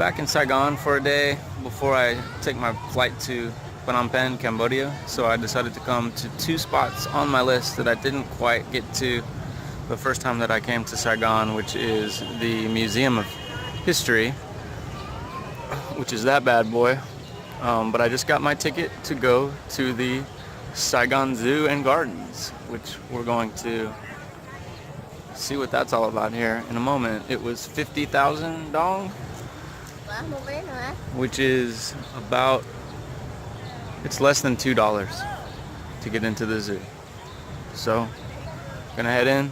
back in Saigon for a day before I take my flight to Phnom Penh, Cambodia. So I decided to come to two spots on my list that I didn't quite get to the first time that I came to Saigon, which is the Museum of History, which is that bad boy. But I just got my ticket to go to the Saigon Zoo and Gardens, which we're going to see what that's all about here in a moment. It was 50,000 dong, which is about, it's less than $2 to get into the zoo. So, gonna head in,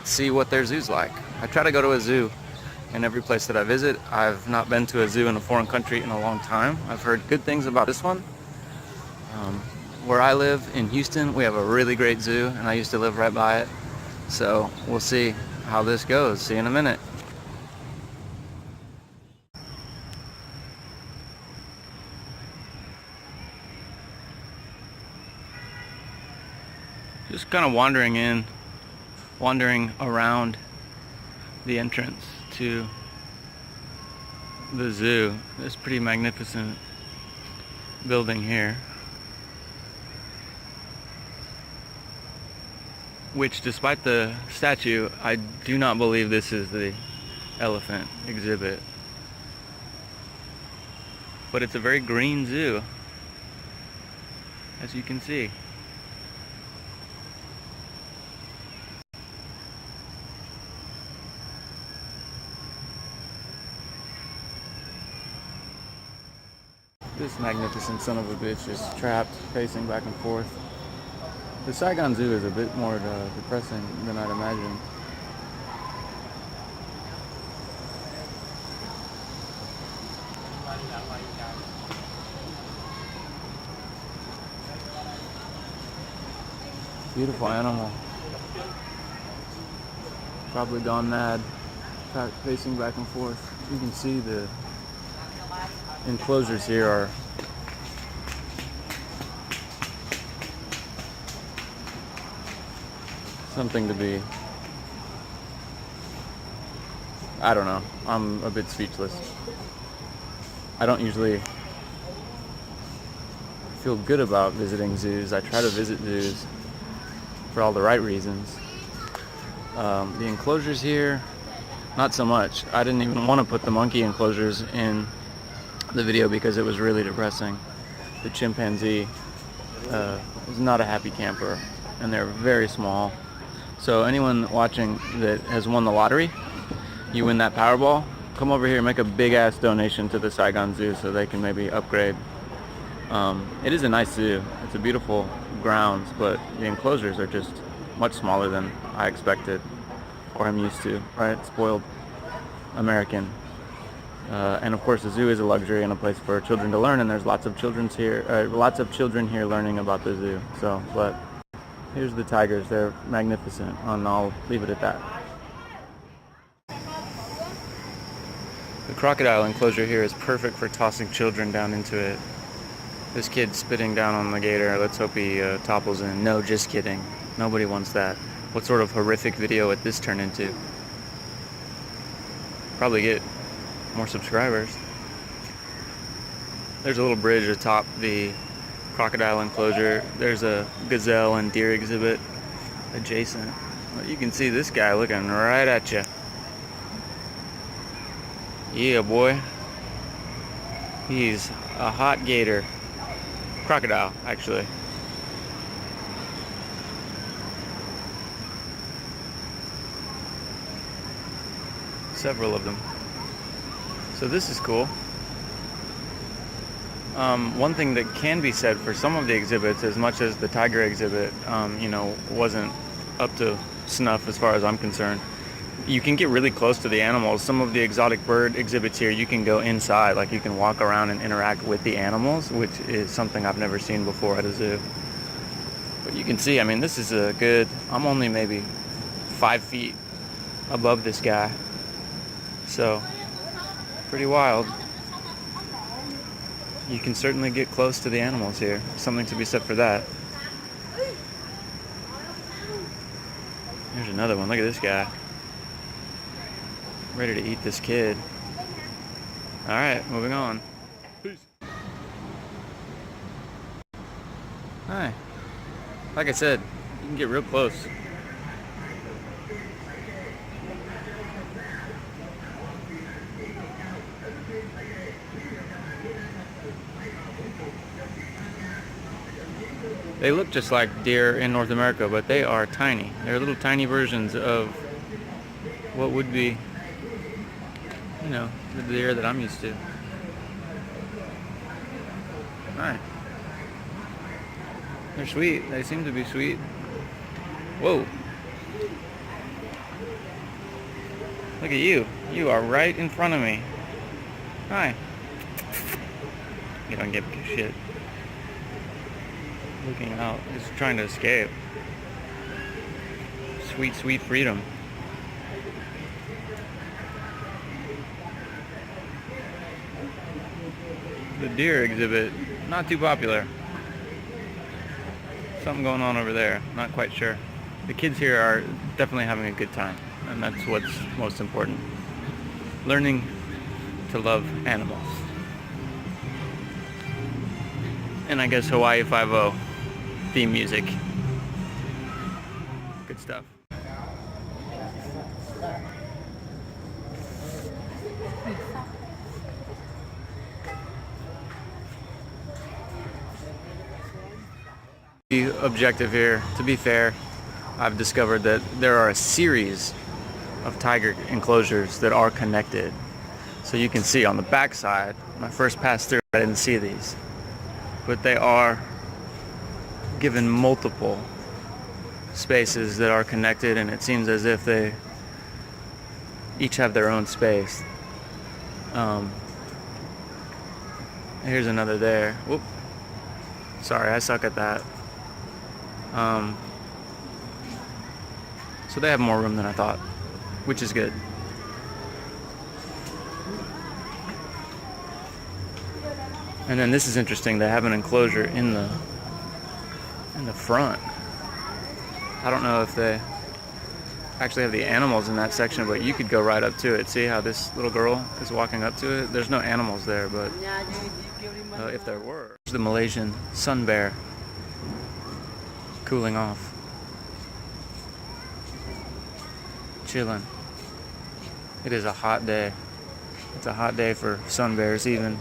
see what their zoo's like. I try to go to a zoo in every place that I visit. I've not been to a zoo in a foreign country in a long time. I've heard good things about this one. Where I live in Houston, we have a really great zoo, and I used to live right by it. So we'll see how this goes. See you in a minute. Just kind of wandering around the entrance to the zoo. This pretty magnificent building here, which, despite the statue, I do not believe this is the elephant exhibit. But it's a very green zoo, as you can see. This magnificent son of a bitch is trapped, pacing back and forth. The Saigon Zoo is a bit more depressing than I'd imagined. Beautiful animal. Probably gone mad, pacing back and forth. You can see the enclosures here are something to be, I don't know, I'm a bit speechless. I don't usually feel good about visiting zoos. I try to visit zoos for all the right reasons. The enclosures here, not so much. I didn't even want to put the monkey enclosures in the video because it was really depressing. The chimpanzee is not a happy camper, and they're very small. So anyone watching that has won the lottery, you win that Powerball, come over here and make a big ass donation to the Saigon Zoo so they can maybe upgrade. It is a nice zoo. It's a beautiful grounds, but the enclosures are just much smaller than I expected or I'm used to, right? Spoiled American. And of course the zoo is a luxury and a place for children to learn, and there's lots of children here learning about the zoo. So, but here's the tigers. They're magnificent, and I'll leave it at that. The crocodile enclosure here is perfect for tossing children down into it. This kid's spitting down on the gator. Let's hope he topples in. No, just kidding. Nobody wants that. What sort of horrific video would this turn into? Probably get more subscribers. There's a little bridge atop the crocodile enclosure. There's a gazelle and deer exhibit adjacent. Well, you can see this guy looking right at you. Yeah, boy. He's a hot gator. Crocodile, actually. Several of them. So this is cool. One thing that can be said for some of the exhibits, as much as the tiger exhibit, wasn't up to snuff as far as I'm concerned, you can get really close to the animals. Some of the exotic bird exhibits here, you can go inside, like you can walk around and interact with the animals, which is something I've never seen before at a zoo. But you can see, I mean, this is a good, I'm only maybe 5 feet above this guy. So, pretty wild. You can certainly get close to the animals here. Something to be said for that. There's another one. Look at this guy. Ready to eat this kid. Alright, moving on. Peace. Hi. Like I said, you can get real close. They look just like deer in North America, but they are tiny. They're little tiny versions of what would be, you know, the deer that I'm used to. Hi. They're sweet. They seem to be sweet. Whoa. Look at you. You are right in front of me. Hi. You don't give a shit. Looking out. Just trying to escape. Sweet, sweet freedom. The deer exhibit, not too popular. Something going on over there, not quite sure. The kids here are definitely having a good time, and that's what's most important. Learning to love animals. And I guess Hawaii 5-0 theme music. Good stuff. Be objective here. To be fair, I've discovered that there are a series of tiger enclosures that are connected. So you can see on the back side, when I first passed through, I didn't see these. But they are given multiple spaces that are connected, and it seems as if they each have their own space. Here's another there. Whoop. Sorry, I suck at that. So they have more room than I thought, which is good. And then this is interesting. They have an enclosure in the front. I don't know if they actually have the animals in that section, but you could go right up to it. See how this little girl is walking up to it? There's no animals there, but if there were. The Malaysian sun bear cooling off, chilling. It is a hot day. It's a hot day for sun bears even.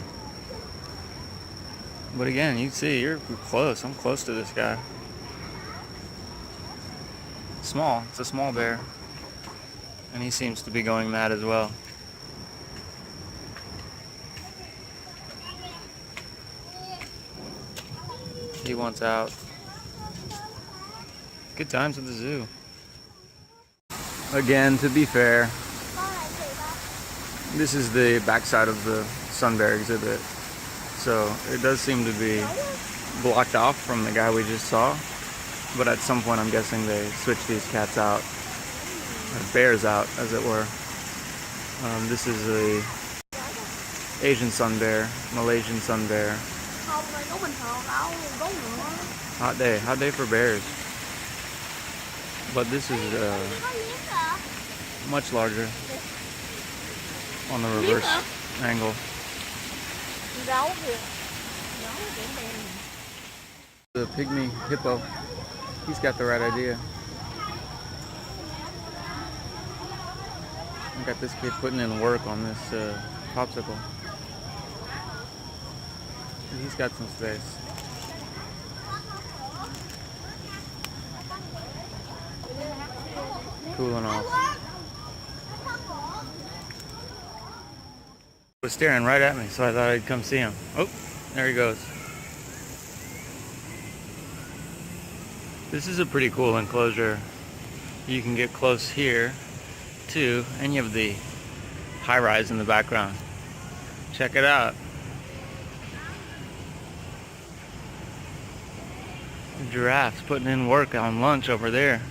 But again, you see, you're close. I'm close to this guy. Small. It's a small bear. And he seems to be going mad as well. He wants out. Good times at the zoo. Again, to be fair, this is the backside of the sun bear exhibit. So it does seem to be blocked off from the guy we just saw. But at some point, I'm guessing they switched these cats out, or bears out, as it were. This is a Asian sun bear, Malaysian sun bear. Hot day for bears. But this is much larger on the reverse angle. The pygmy hippo, he's got the right idea. I got this kid putting in work on this popsicle. He's got some space. Cooling off. He was staring right at me, so I thought I'd come see him. Oh, there he goes. This is a pretty cool enclosure. You can get close here too, and you have the high-rise in the background. Check it out. The giraffes putting in work on lunch over there.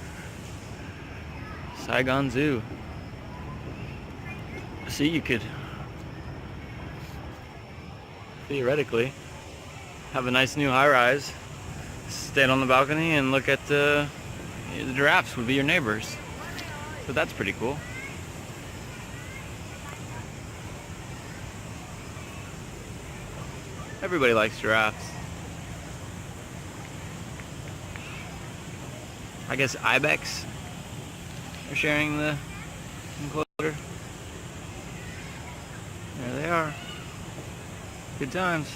Saigon Zoo. See, you could theoretically have a nice new high-rise, stand on the balcony and look at the giraffes would be your neighbors. So that's pretty cool. Everybody likes giraffes. I guess ibex are sharing the enclosure. There they are. Good times.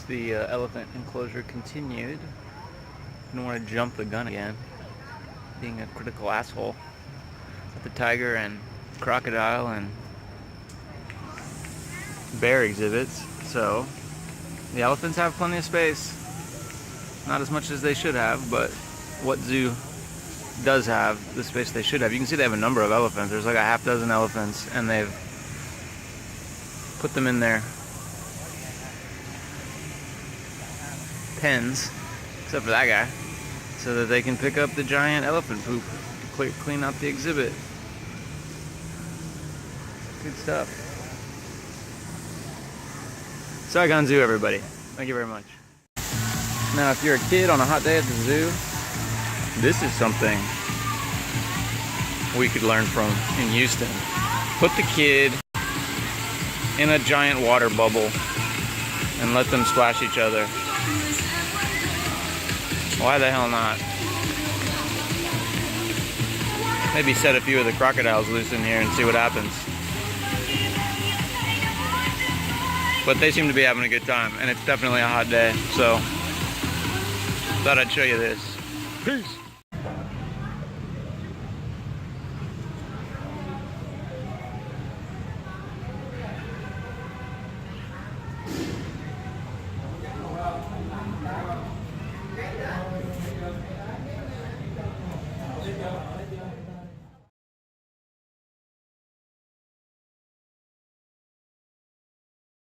The elephant enclosure continued. I don't want to jump the gun again, being a critical asshole. With the tiger and crocodile and bear exhibits, so the elephants have plenty of space. Not as much as they should have, but what zoo does have the space they should have? You can see they have a number of elephants. There's like a half dozen elephants, and they've put them in their pens, except for that guy, so that they can pick up the giant elephant poop to clean out the exhibit. Good stuff. Saigon Zoo, everybody. Thank you very much. Now, if you're a kid on a hot day at the zoo, this is something we could learn from in Houston. Put the kid in a giant water bubble and let them splash each other. Why the hell not? Maybe set a few of the crocodiles loose in here and see what happens. But they seem to be having a good time, and it's definitely a hot day, so thought I'd show you this. Peace!